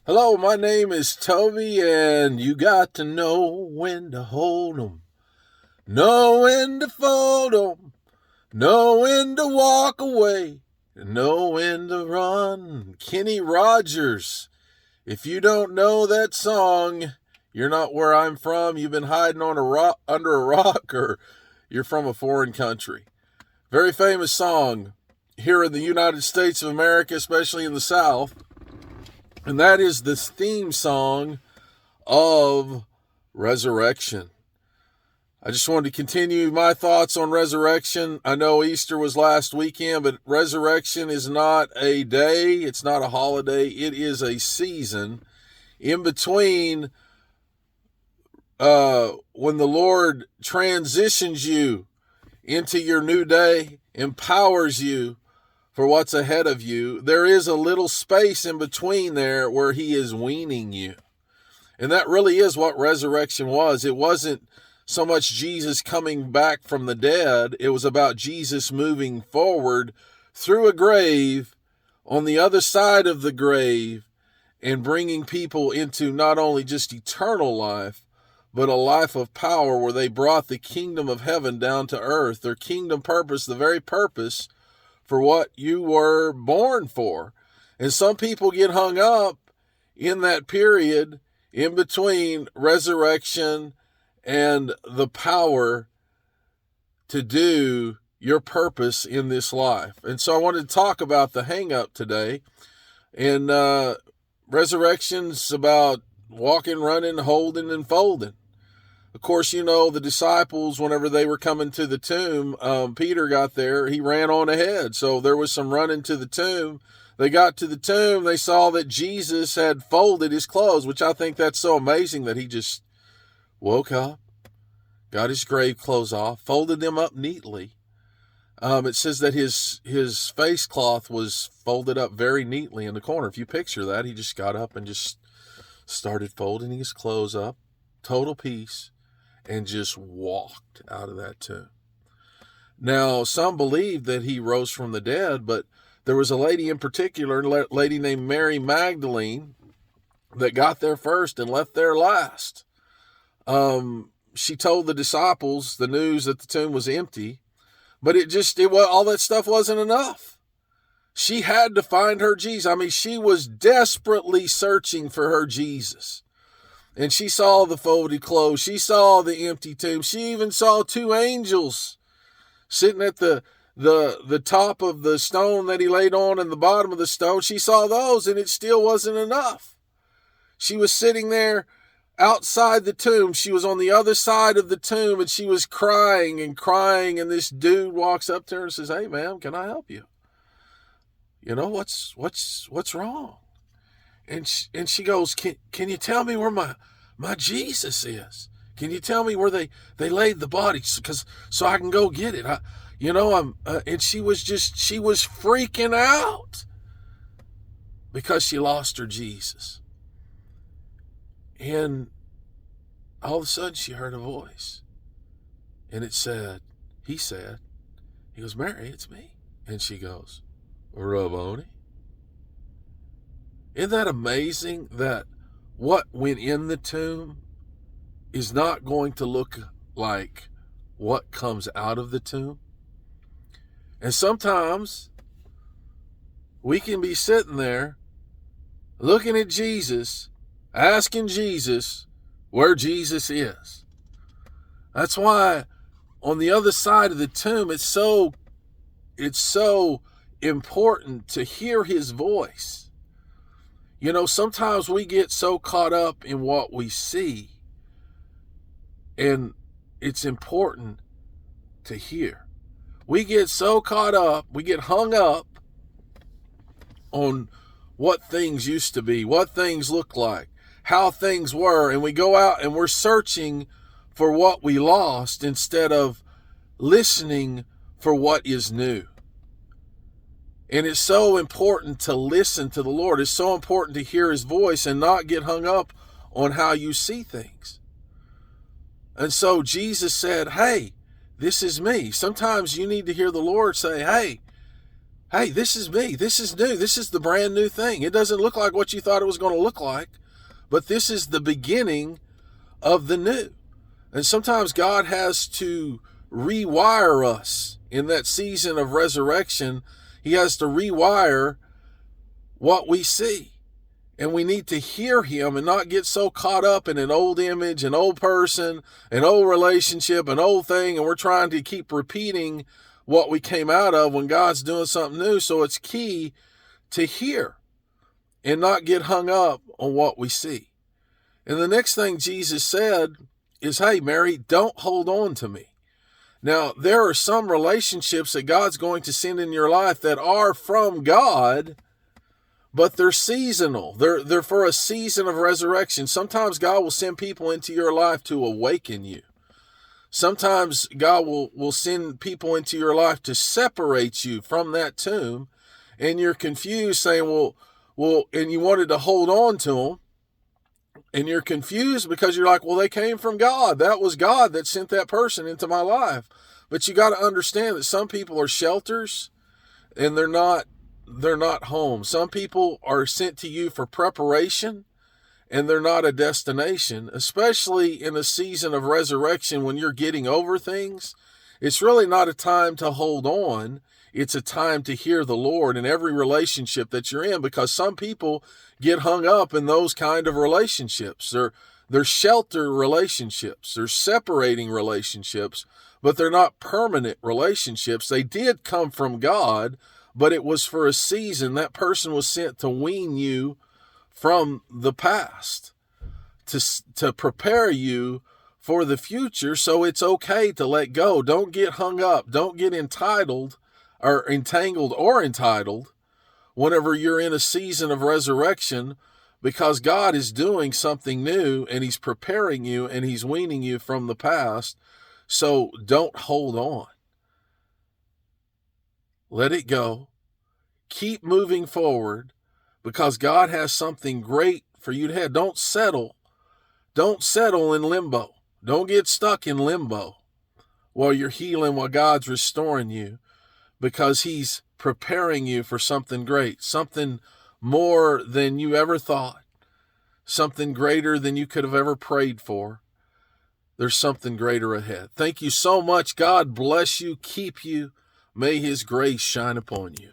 Hello, my name is Toby, and you got to know when to hold 'em, know when to fold 'em, know when to walk away, and know when to run. Kenny Rogers. If you don't know that song, you're not where I'm from. You've been hiding on a rock, under a rock, or you're from a foreign country. Very famous song here in the United States of America, especially in the South. And that is the theme song of resurrection. I just wanted to continue my thoughts on resurrection. I know Easter was last weekend, but resurrection is not a day, it's not a holiday, it is a season in between when the Lord transitions you into your new day, empowers you for what's ahead of you. There is a little space in between there where He is weaning you. And that really is what resurrection was. It wasn't so much Jesus coming back from the dead. It was about Jesus moving forward through a grave, on the other side of the grave, and bringing people into not only just eternal life, but a life of power where they brought the kingdom of heaven down to earth. Their kingdom purpose, the very purpose for what you were born for. And some people get hung up in that period in between resurrection and the power to do your purpose in this life. And so I wanted to talk about the hang up today. And resurrection's about walking, running, holding, and folding. Of course, you know, the disciples, whenever they were coming to the tomb, Peter got there, he ran on ahead. So there was some running to the tomb. They got to the tomb, they saw that Jesus had folded his clothes, which I think that's so amazing that he just woke up, got his grave clothes off, folded them up neatly. It says that his face cloth was folded up very neatly in the corner. If you picture that, he just got up and just started folding his clothes up, total peace, and just walked out of that tomb. Now, some believe that he rose from the dead, but there was a lady in particular, a lady named Mary Magdalene, that got there first and left there last. She told the disciples the news that the tomb was empty, but all that stuff wasn't enough. She had to find her Jesus. I mean, she was desperately searching for her Jesus. And she saw the folded clothes. She saw the empty tomb. She even saw two angels sitting at the top of the stone that he laid on and the bottom of the stone. She saw those, and it still wasn't enough. She was sitting there outside the tomb. She was on the other side of the tomb, and she was crying and crying. And this dude walks up to her and says, "Hey, ma'am, can I help you? You know, what's wrong?" And she goes, can you tell me where my Jesus is? Can you tell me where they laid the body so I can go get it? And she was freaking out because she lost her Jesus. And all of a sudden she heard a voice, and he goes, "Mary, it's me." And she goes, "Rabboni." Isn't that amazing that what went in the tomb is not going to look like what comes out of the tomb? And sometimes we can be sitting there looking at Jesus, asking Jesus where Jesus is. That's why on the other side of the tomb, it's so important to hear his voice. You know, sometimes we get so caught up in what we see, and it's important to hear. We get so caught up, we get hung up on what things used to be, what things look like, how things were, and we go out and we're searching for what we lost instead of listening for what is new. And it's so important to listen to the Lord. It's so important to hear his voice and not get hung up on how you see things. And so Jesus said, "Hey, this is me." Sometimes you need to hear the Lord say, "Hey, Hey, this is me. This is new. This is the brand new thing. It doesn't look like what you thought it was going to look like, but this is the beginning of the new. And sometimes God has to rewire us in that season of resurrection. He has to rewire what we see. And we need to hear him and not get so caught up in an old image, an old person, an old relationship, an old thing. And we're trying to keep repeating what we came out of when God's doing something new. So it's key to hear and not get hung up on what we see. And the next thing Jesus said is, hey, Mary, don't hold on to me. Now, there are some relationships that God's going to send in your life that are from God, but they're seasonal. They're for a season of resurrection. Sometimes God will send people into your life to awaken you. Sometimes God will send people into your life to separate you from that tomb, and you're confused saying, well, and you wanted to hold on to them, and you're confused because you're like, well, they came from God. That was God that sent that person into my life. But you got to understand that some people are shelters and they're not home. Some people are sent to you for preparation and they're not a destination, especially in a season of resurrection when you're getting over things. It's really not a time to hold on. It's a time to hear the Lord in every relationship that you're in, because some people get hung up in those kind of relationships. They're shelter relationships. They're separating relationships, but they're not permanent relationships. They did come from God, but it was for a season. That person was sent to wean you from the past, to prepare you for the future. So it's okay to let go. Don't get hung up. Don't get entitled or entangled or entitled whenever you're in a season of resurrection, because God is doing something new and he's preparing you and he's weaning you from the past. So don't hold on. Let it go. Keep moving forward, because God has something great for you to have. Don't settle. Don't settle in limbo. Don't get stuck in limbo while you're healing, while God's restoring you, because he's preparing you for something great, something more than you ever thought, something greater than you could have ever prayed for. There's something greater ahead. Thank you so much. God bless you, keep you. May his grace shine upon you.